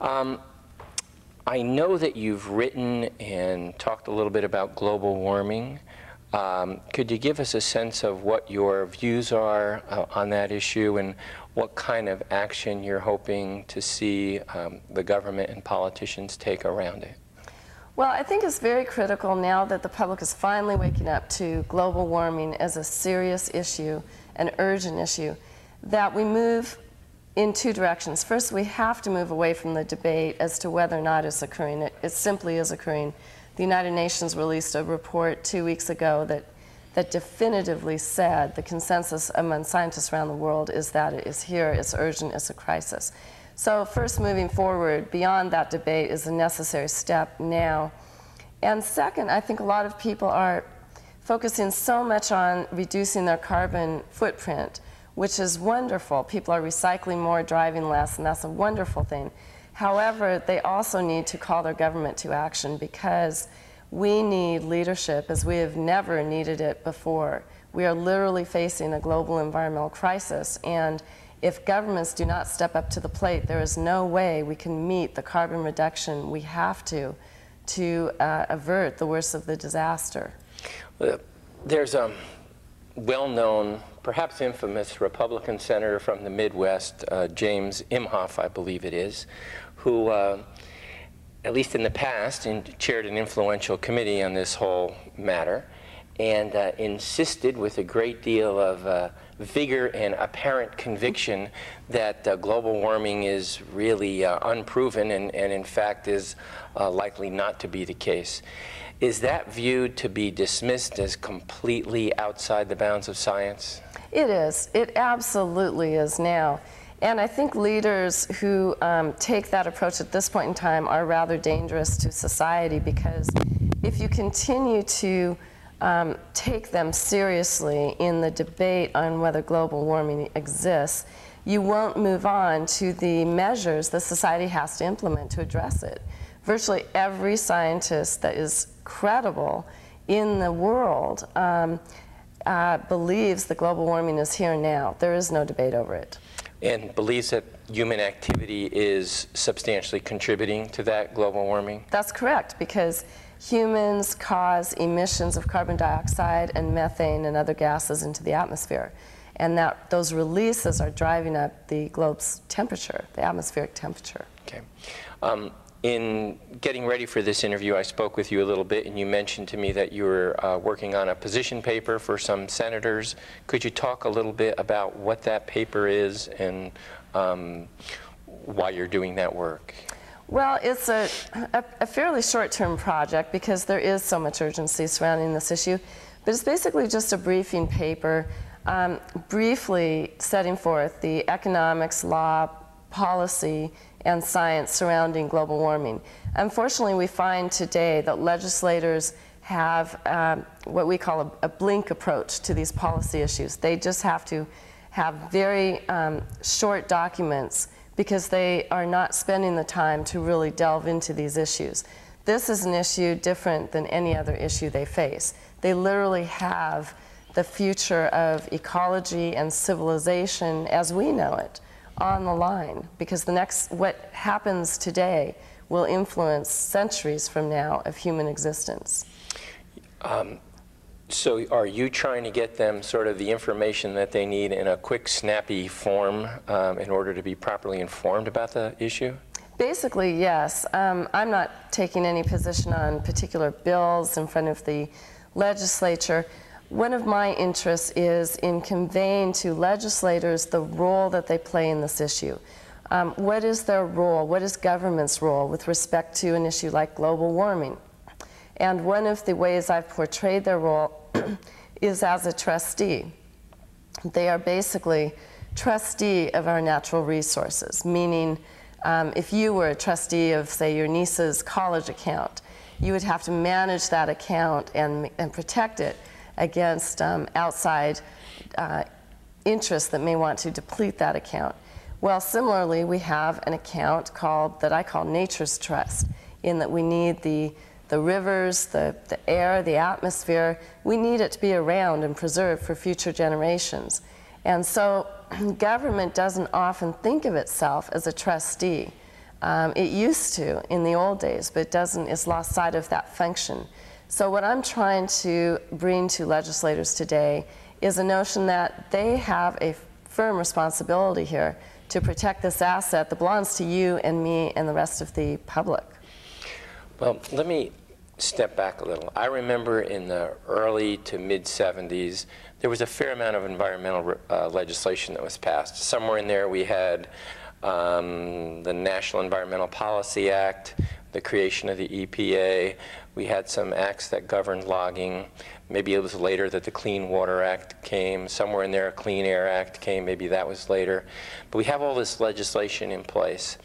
I know that you've written and talked a little bit about global warming. Could you give us a sense of what your views are on that issue and what kind of action you're hoping to see the government and politicians take around it? Well, I think it's very critical now that the public is finally waking up to global warming as a serious issue, an urgent issue, that we move in two directions. First, we have to move away from the debate as to whether or not it's occurring. It simply is occurring. The United Nations released a report 2 weeks ago that definitively said the consensus among scientists around the world is that it is here, it's urgent, it's a crisis. So first, moving forward beyond that debate is a necessary step now. And second, I think a lot of people are focusing so much on reducing their carbon footprint, which is wonderful. People are recycling more, driving less, and that's a wonderful thing. However, they also need to call their government to action because we need leadership as we have never needed it before. We are literally facing a global environmental crisis, and if governments do not step up to the plate, there is no way we can meet the carbon reduction we have to avert the worst of the disaster. There's a well-known, perhaps infamous Republican senator from the Midwest, James Inhofe, I believe it is, who, at least in the past, chaired an influential committee on this whole matter and insisted with a great deal of vigor and apparent conviction that global warming is really unproven and in fact is likely not to be the case. Is that viewed to be dismissed as completely outside the bounds of science? It is. It absolutely is now. And I think leaders who take that approach at this point in time are rather dangerous to society, because if you continue to take them seriously in the debate on whether global warming exists, you won't move on to the measures the society has to implement to address it. Virtually every scientist that is credible in the world believes that global warming is here now. There is no debate over it. And believes that human activity is substantially contributing to that global warming? That's correct, because humans cause emissions of carbon dioxide and methane and other gases into the atmosphere. And those releases are driving up the globe's temperature, the atmospheric temperature. Okay. In getting ready for this interview, I spoke with you a little bit, and you mentioned to me that you were working on a position paper for some senators. Could you talk a little bit about what that paper is and why you're doing that work? Well, it's a fairly short-term project because there is so much urgency surrounding this issue. But it's basically just a briefing paper, briefly setting forth the economics, law, policy, and science surrounding global warming. Unfortunately, we find today that legislators have what we call a blink approach to these policy issues. They just have to have very short documents because they are not spending the time to really delve into these issues. This is an issue different than any other issue they face. They literally have the future of ecology and civilization as we know it on the line, because what happens today will influence centuries from now of human existence. So are you trying to get them sort of the information that they need in a quick, snappy form in order to be properly informed about the issue? Basically, yes. I'm not taking any position on particular bills in front of the legislature. One of my interests is in conveying to legislators the role that they play in this issue. What is their role? What is government's role with respect to an issue like global warming? And one of the ways I've portrayed their role is as a trustee. They are basically trustee of our natural resources, meaning if you were a trustee of, say, your niece's college account, you would have to manage that account and protect it against outside interests that may want to deplete that account. Well, similarly, we have an account that I call Nature's Trust, in that we need the rivers, the air, the atmosphere. We need it to be around and preserved for future generations. And so government doesn't often think of itself as a trustee. It used to in the old days, but it's lost sight of that function. So what I'm trying to bring to legislators today is a notion that they have a firm responsibility here to protect this asset that belongs to you and me and the rest of the public. Well, let me step back a little. I remember in the early to mid-'70s, there was a fair amount of environmental legislation that was passed. Somewhere in there we had the National Environmental Policy Act, the creation of the EPA. We had some acts that governed logging. Maybe it was later that the Clean Water Act came. Somewhere in there a Clean Air Act came. Maybe that was later. But we have all this legislation in place.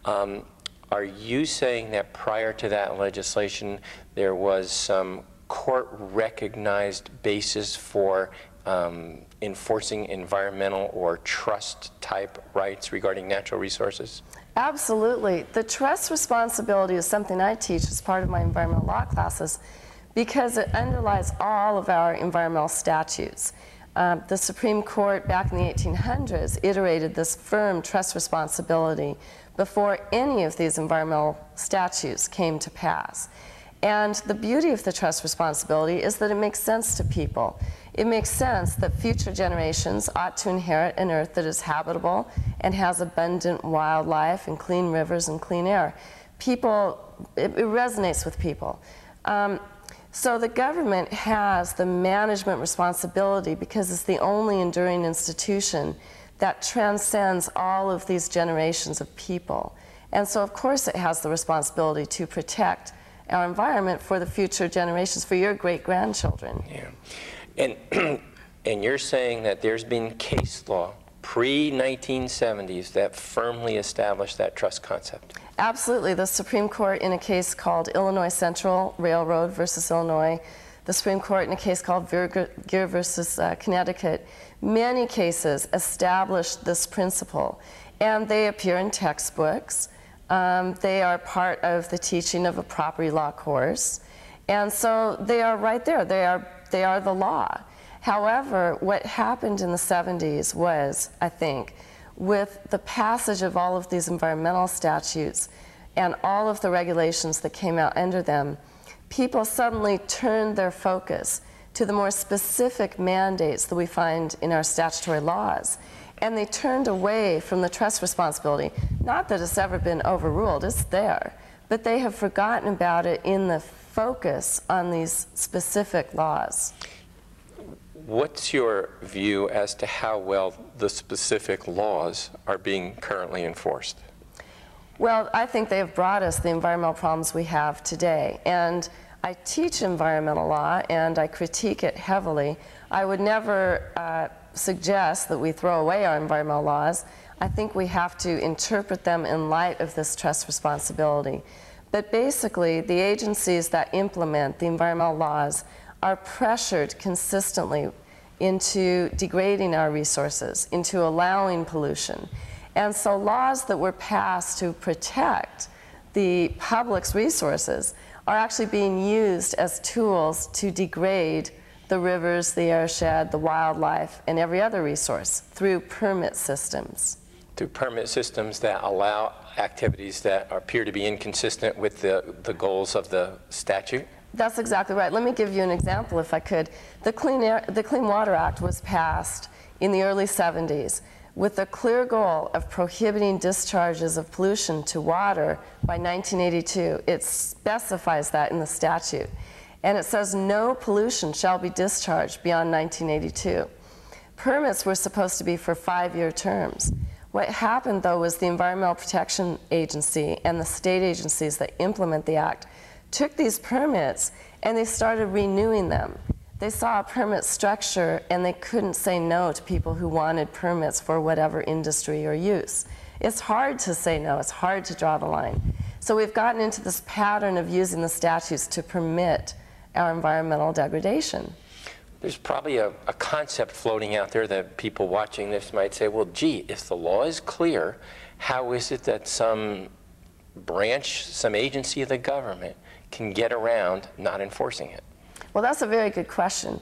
Are you saying that prior to that legislation there was some court-recognized basis for enforcing environmental or trust-type rights regarding natural resources? Absolutely. The trust responsibility is something I teach as part of my environmental law classes because it underlies all of our environmental statutes. The Supreme Court back in the 1800s iterated this firm trust responsibility before any of these environmental statutes came to pass. And the beauty of the trust responsibility is that it makes sense to people. It makes sense that future generations ought to inherit an earth that is habitable and has abundant wildlife and clean rivers and clean air. It resonates with people. So the government has the management responsibility because it's the only enduring institution that transcends all of these generations of people. And so of course it has the responsibility to protect our environment for the future generations, for your great-grandchildren. Yeah. And you're saying that there's been case law pre-1970s that firmly established that trust concept? Absolutely. The Supreme Court in a case called Illinois Central Railroad versus Illinois, the Supreme Court in a case called Gear versus Connecticut, many cases established this principle, and they appear in textbooks. They are part of the teaching of a property law course, and so they are right there. They are the law. However, what happened in the 70s was, I think, with the passage of all of these environmental statutes and all of the regulations that came out under them, people suddenly turned their focus to the more specific mandates that we find in our statutory laws. And they turned away from the trust responsibility. Not that it's ever been overruled, it's there. But they have forgotten about it in the focus on these specific laws. What's your view as to how well the specific laws are being currently enforced? Well, I think they have brought us the environmental problems we have today. And I teach environmental law and I critique it heavily. I would never suggest that we throw away our environmental laws. I think we have to interpret them in light of this trust responsibility. But basically, the agencies that implement the environmental laws are pressured consistently into degrading our resources, into allowing pollution. And so laws that were passed to protect the public's resources are actually being used as tools to degrade the rivers, the airshed, the wildlife, and every other resource through permit systems. Through permit systems that allow activities that appear to be inconsistent with the goals of the statute? That's exactly right. Let me give you an example, if I could. The Clean Water Act was passed in the early 70s with the clear goal of prohibiting discharges of pollution to water by 1982. It specifies that in the statute. And it says no pollution shall be discharged beyond 1982. Permits were supposed to be for 5-year terms. What happened, though, was the Environmental Protection Agency and the state agencies that implement the act took these permits and they started renewing them. They saw a permit structure and they couldn't say no to people who wanted permits for whatever industry or use. It's hard to say no, it's hard to draw the line. So we've gotten into this pattern of using the statutes to permit our environmental degradation. There's probably a concept floating out there that people watching this might say, well, gee, if the law is clear, how is it that some branch, some agency of the government can get around not enforcing it? Well, that's a very good question.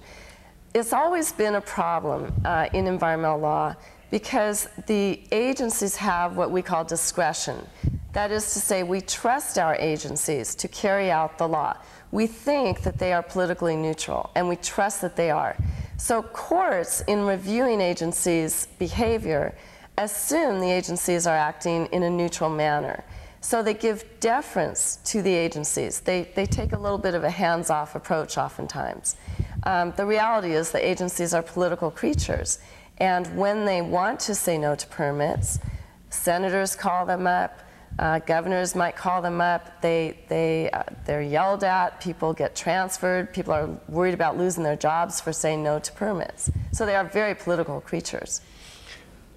It's always been a problem in environmental law because the agencies have what we call discretion. That is to say, we trust our agencies to carry out the law. We think that they are politically neutral, and we trust that they are. So courts, in reviewing agencies' behavior, assume the agencies are acting in a neutral manner. So they give deference to the agencies. They take a little bit of a hands-off approach oftentimes. The reality is the agencies are political creatures, and when they want to say no to permits, senators call them up, governors might call them up, they're yelled at, people get transferred, people are worried about losing their jobs for saying no to permits. So they are very political creatures.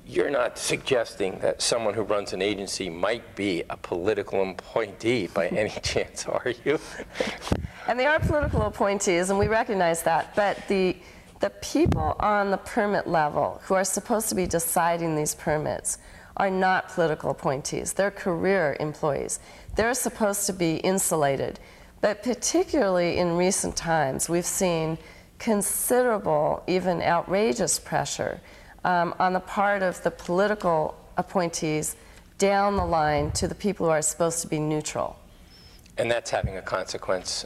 You're not suggesting that someone who runs an agency might be a political appointee by any chance, are you? And they are political appointees, and we recognize that, but the people on the permit level who are supposed to be deciding these permits are not political appointees. They're career employees. They're supposed to be insulated. But particularly in recent times, we've seen considerable, even outrageous pressure on the part of the political appointees down the line to the people who are supposed to be neutral. And that's having a consequence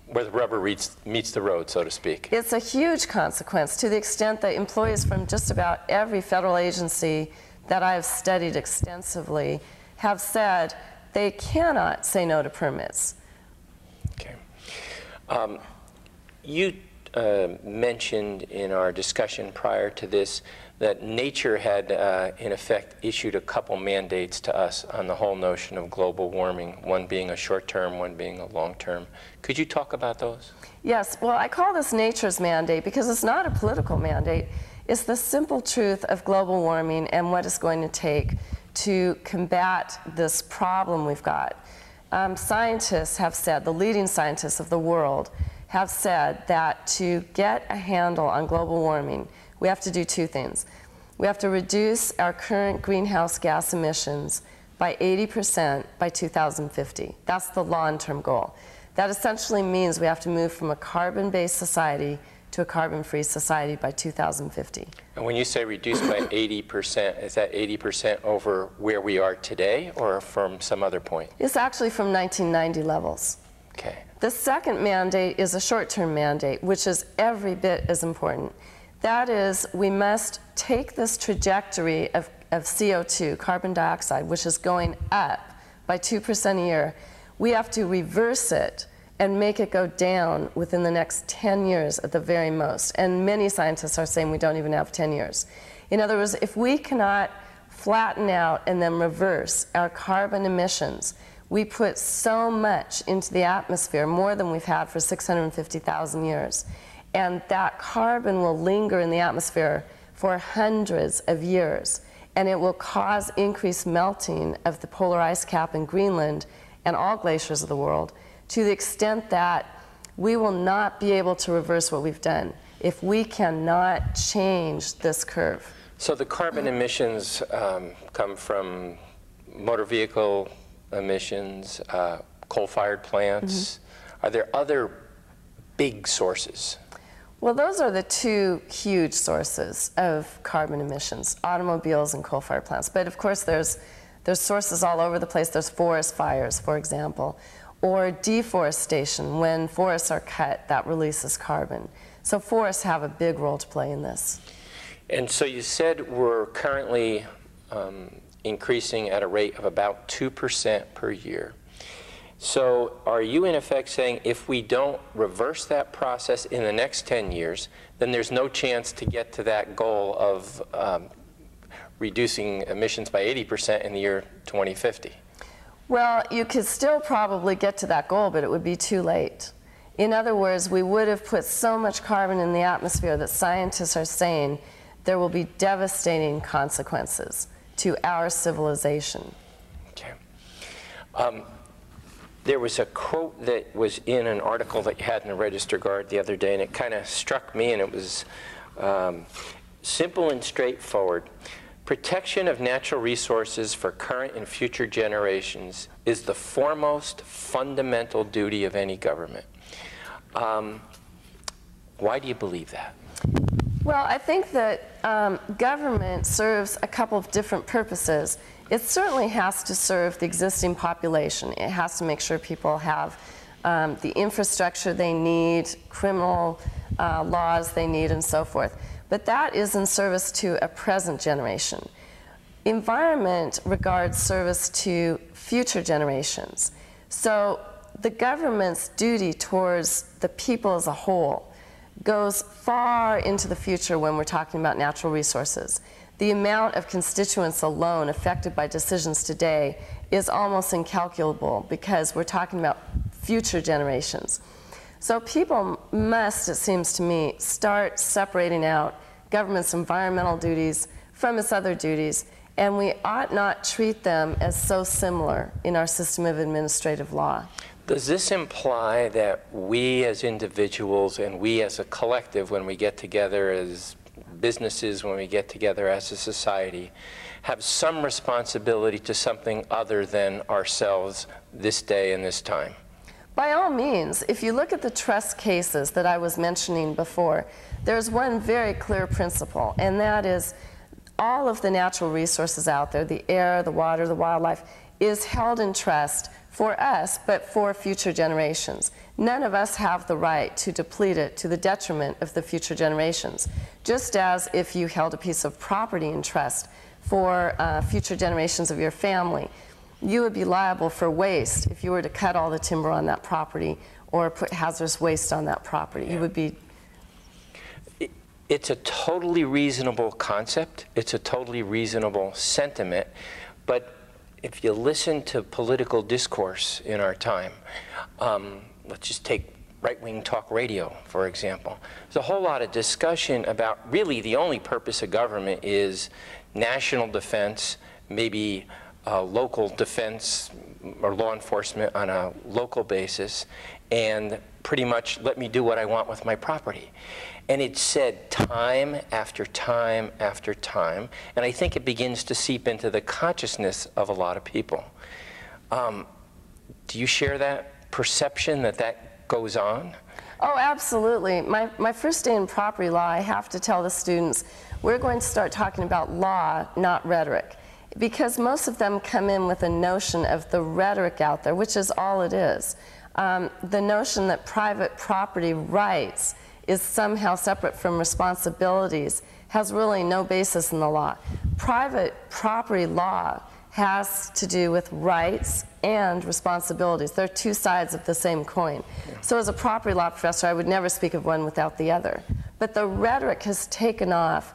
where the rubber meets the road, so to speak. It's a huge consequence to the extent that employees from just about every federal agency that I have studied extensively have said they cannot say no to permits. Okay. You mentioned in our discussion prior to this that nature had, in effect, issued a couple mandates to us on the whole notion of global warming, one being a short-term, one being a long-term. Could you talk about those? Yes. Well, I call this nature's mandate because it's not a political mandate. It's the simple truth of global warming and what it's going to take to combat this problem we've got. Scientists have said, the leading scientists of the world have said that to get a handle on global warming, we have to do two things. We have to reduce our current greenhouse gas emissions by 80% by 2050. That's the long-term goal. That essentially means we have to move from a carbon-based society to a carbon-free society by 2050. And when you say reduce by 80%, is that 80% over where we are today or from some other point? It's actually from 1990 levels. Okay. The second mandate is a short-term mandate, which is every bit as important. That is, we must take this trajectory of CO2, carbon dioxide, which is going up by 2% a year. We have to reverse it and make it go down within the next 10 years at the very most. And many scientists are saying we don't even have 10 years. In other words, if we cannot flatten out and then reverse our carbon emissions, we put so much into the atmosphere, more than we've had for 650,000 years. And that carbon will linger in the atmosphere for hundreds of years. And it will cause increased melting of the polar ice cap in Greenland and all glaciers of the world, to the extent that we will not be able to reverse what we've done if we cannot change this curve. So the carbon emissions come from motor vehicle emissions, coal-fired plants. Are there other big sources? Well, those are the two huge sources of carbon emissions, automobiles and coal-fired plants. But of course, there's sources all over the place. There's forest fires, for example, or deforestation. When forests are cut, that releases carbon. So forests have a big role to play in this. And so you said we're currently increasing at a rate of about 2% per year. So are you in effect saying if we don't reverse that process in the next 10 years, then there's no chance to get to that goal of reducing emissions by 80% in the year 2050? Well, you could still probably get to that goal, but it would be too late. In other words, we would have put so much carbon in the atmosphere that scientists are saying there will be devastating consequences to our civilization. Okay. There was a quote that was in an article that you had in the Register Guard the other day, and it kind of struck me, and it was simple and straightforward. Protection of natural resources for current and future generations is the foremost fundamental duty of any government. Why do you believe that? Well, I think that government serves a couple of different purposes. It certainly has to serve the existing population. It has to make sure people have the infrastructure they need, criminal laws they need, and so forth. But that is in service to a present generation. Environment regards service to future generations. So the government's duty towards the people as a whole goes far into the future when we're talking about natural resources. The amount of constituents alone affected by decisions today is almost incalculable because we're talking about future generations. So people must, it seems to me, start separating out government's environmental duties from its other duties, and we ought not treat them as so similar in our system of administrative law. Does this imply that we as individuals and we as a collective, when we get together as businesses, when we get together as a society, have some responsibility to something other than ourselves this day and this time? By all means, if you look at the trust cases that I was mentioning before, there's one very clear principle, and that is all of the natural resources out there, the air, the water, the wildlife, is held in trust for us, but for future generations. None of us have the right to deplete it to the detriment of the future generations. Just as if you held a piece of property in trust for future generations of your family, you would be liable for waste if you were to cut all the timber on that property or put hazardous waste on that property. You would be... It's a totally reasonable concept. It's a totally reasonable sentiment. But if you listen to political discourse in our time, let's just take right-wing talk radio, for example. There's a whole lot of discussion about really the only purpose of government is national defense, maybe local defense or law enforcement on a local basis, and pretty much let me do what I want with my property. And it's said time after time after time, and I think it begins to seep into the consciousness of a lot of people. Do you share that perception that that goes on? Oh, absolutely. My first day in property law, I have to tell the students, we're going to start talking about law, not rhetoric. Because most of them come in with a notion of the rhetoric out there, which is all it is. The notion that private property rights is somehow separate from responsibilities has really no basis in the law. Private property law has to do with rights and responsibilities. They're two sides of the same coin. Yeah. So as a property law professor, I would never speak of one without the other. But the rhetoric has taken off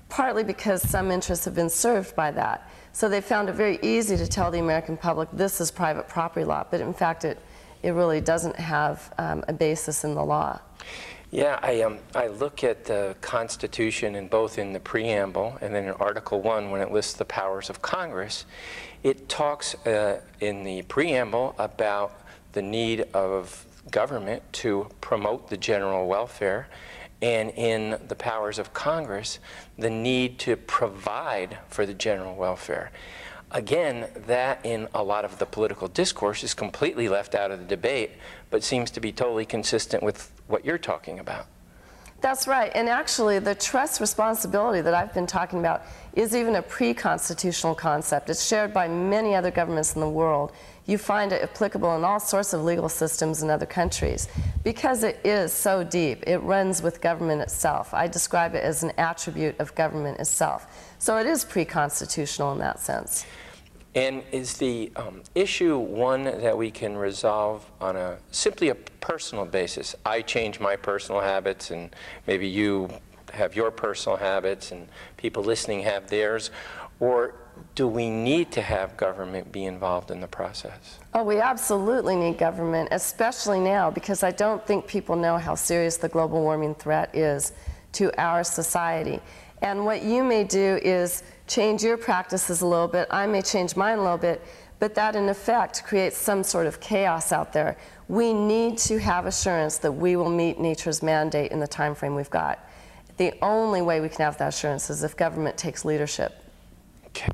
partly because some interests have been served by that. So they found it very easy to tell the American public this is private property law, but in fact it really doesn't have a basis in the law. Yeah, I look at the Constitution, and both in the preamble and then in Article 1 when it lists the powers of Congress, it talks in the preamble about the need of government to promote the general welfare, and in the powers of Congress, the need to provide for the general welfare. Again, that in a lot of the political discourse is completely left out of the debate, but seems to be totally consistent with what you're talking about. That's right, and actually the trust responsibility that I've been talking about is even a pre-constitutional concept. It's shared by many other governments in the world. You find it applicable in all sorts of legal systems in other countries because it is so deep. It runs with government itself. I describe it as an attribute of government itself. So it is pre-constitutional in that sense. And is the issue one that we can resolve on simply a personal basis? I change my personal habits, and maybe you have your personal habits, and people listening have theirs, or do we need to have government be involved in the process? Oh, we absolutely need government, especially now, because I don't think people know how serious the global warming threat is to our society. And what you may do is change your practices a little bit, I may change mine a little bit, but that in effect creates some sort of chaos out there. We need to have assurance that we will meet nature's mandate in the time frame we've got. The only way we can have that assurance is if government takes leadership. Okay.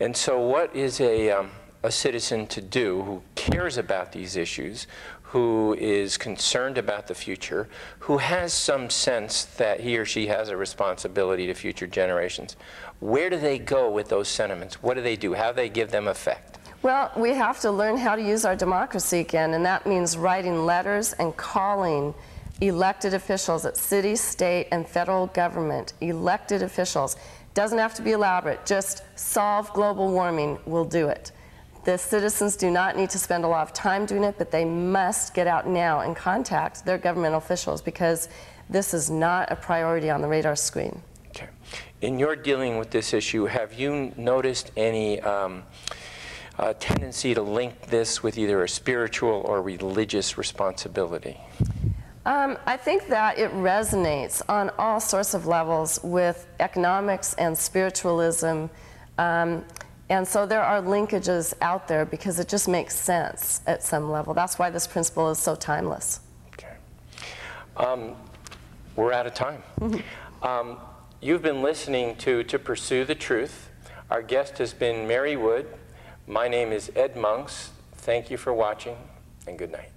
And so what is a a citizen to do who cares about these issues, who is concerned about the future, who has some sense that he or she has a responsibility to future generations? Where do they go with those sentiments? What do they do? How do they give them effect? Well, we have to learn how to use our democracy again, and that means writing letters and calling elected officials at city, state, and federal government, elected officials. Doesn't have to be elaborate, just solve global warming, we'll do it. The citizens do not need to spend a lot of time doing it, but they must get out now and contact their government officials, because this is not a priority on the radar screen. Okay. In your dealing with this issue, have you noticed any tendency to link this with either a spiritual or religious responsibility? I think that it resonates on all sorts of levels with economics and spiritualism. And so there are linkages out there because it just makes sense at some level. That's why this principle is so timeless. Okay. We're out of time. You've been listening to Pursue the Truth. Our guest has been Mary Wood. My name is Ed Monks. Thank you for watching, and good night.